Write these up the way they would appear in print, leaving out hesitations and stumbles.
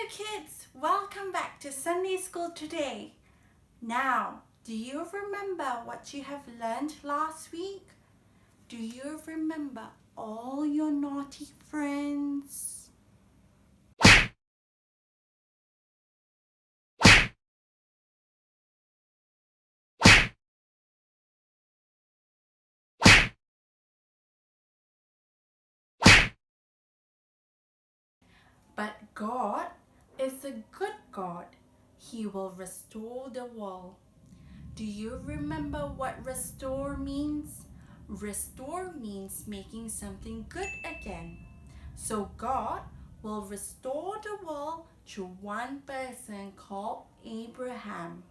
kids, welcome back to Sunday School today. Now, do you remember what you have learned last week? Do you remember all your naughty friends? But God is a good God. He will restore the world. Do you remember what restore means? Restore means making something good again. So God will restore the world through one person called Abraham.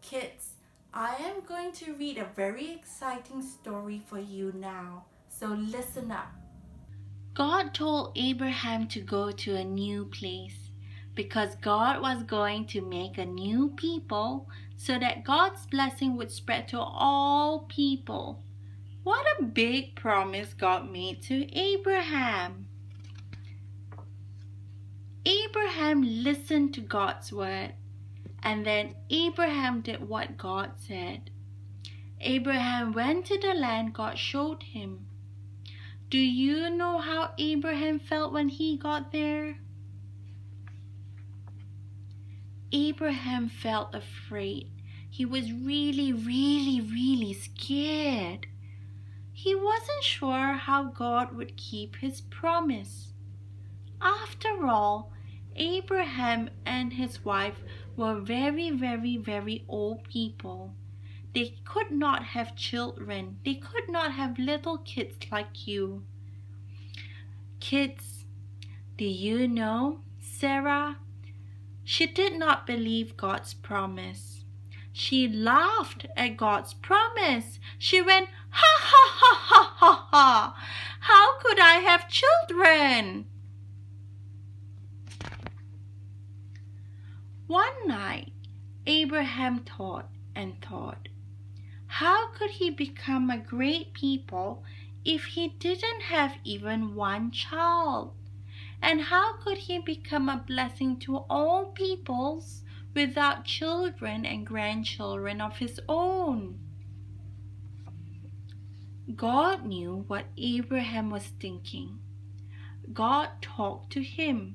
Kids, I am going to read a very exciting story for you now. So listen up. God told Abraham to go to a new place because God was going to make a new people so that God's blessing would spread to all people. What a big promise God made to Abraham. Abraham listened to God's word, and then Abraham did what God said. Abraham went to the land God showed him. Do you know how Abraham felt when he got there? Abraham felt afraid. He was really scared. He wasn't sure how God would keep his promise. After all, Abraham and his wife were very old people. They could not have children. They could not have little kids like you. Kids, do you know Sarah? She did not believe God's promise. She laughed at God's promise. She went, ha ha ha ha ha ha! How could I have children? One night, Abraham thought and thought, how could he become a great people if he didn't have even one child? And how could he become a blessing to all peoples without children and grandchildren of his own? God knew what Abraham was thinking. God talked to him.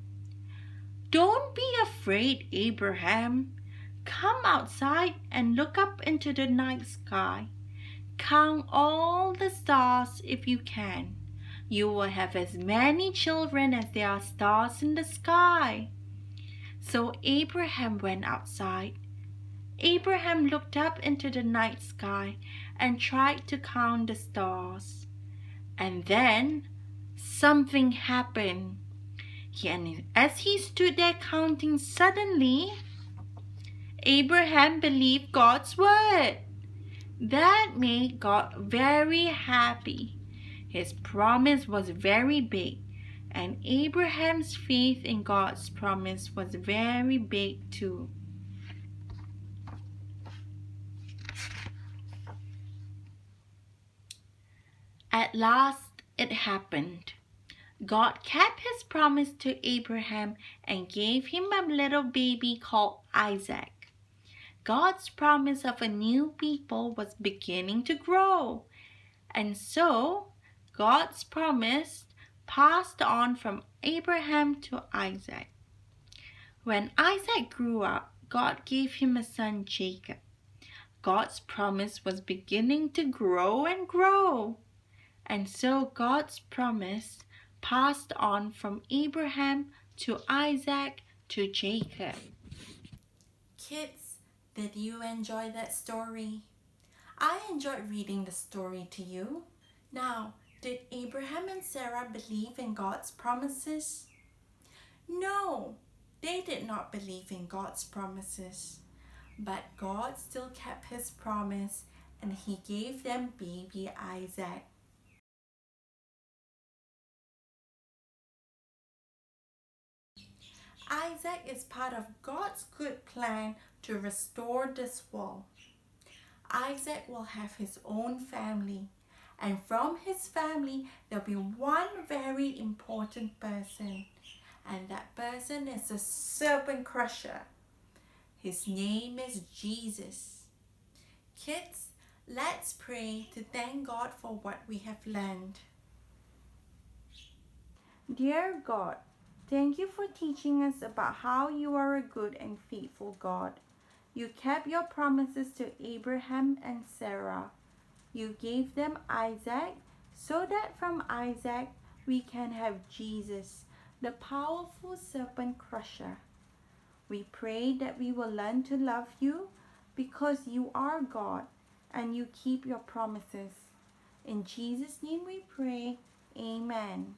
Don't be afraid, Abraham. Come outside and look up into the night sky. Count all the stars if you can. You will have as many children as there are stars in the sky. So Abraham went outside. Abraham looked up into the night sky and tried to count the stars. And then something happened. And as he stood there counting, suddenly Abraham believed God's word. That made God very happy. His promise was very big, and Abraham's faith in God's promise was very big too. At last it happened. God kept his promise to Abraham and gave him a little baby called Isaac. God's promise of a new people was beginning to grow, and so God's promise passed on from Abraham to Isaac. When Isaac grew up, God gave him a son, Jacob. God's promise was beginning to grow and grow, and so God's promise passed on from Abraham to Isaac to Jacob. Kids, did you enjoy that story? I enjoyed reading the story to you. Now, did Abraham and Sarah believe in God's promises? No, they did not believe in God's promises. But God still kept his promise and he gave them baby Isaac. Isaac is part of God's good plan to restore this world. Isaac will have his own family, And from his family, there'll be one very important person. And that person is a serpent crusher. His name is Jesus. Kids, let's pray to thank God for what we have learned. Dear God, thank you for teaching us about how you are a good and faithful God. You kept your promises to Abraham and Sarah. You gave them Isaac so that from Isaac we can have Jesus, the powerful serpent crusher. We pray that we will learn to love you because you are God and you keep your promises. In Jesus' name we pray. Amen.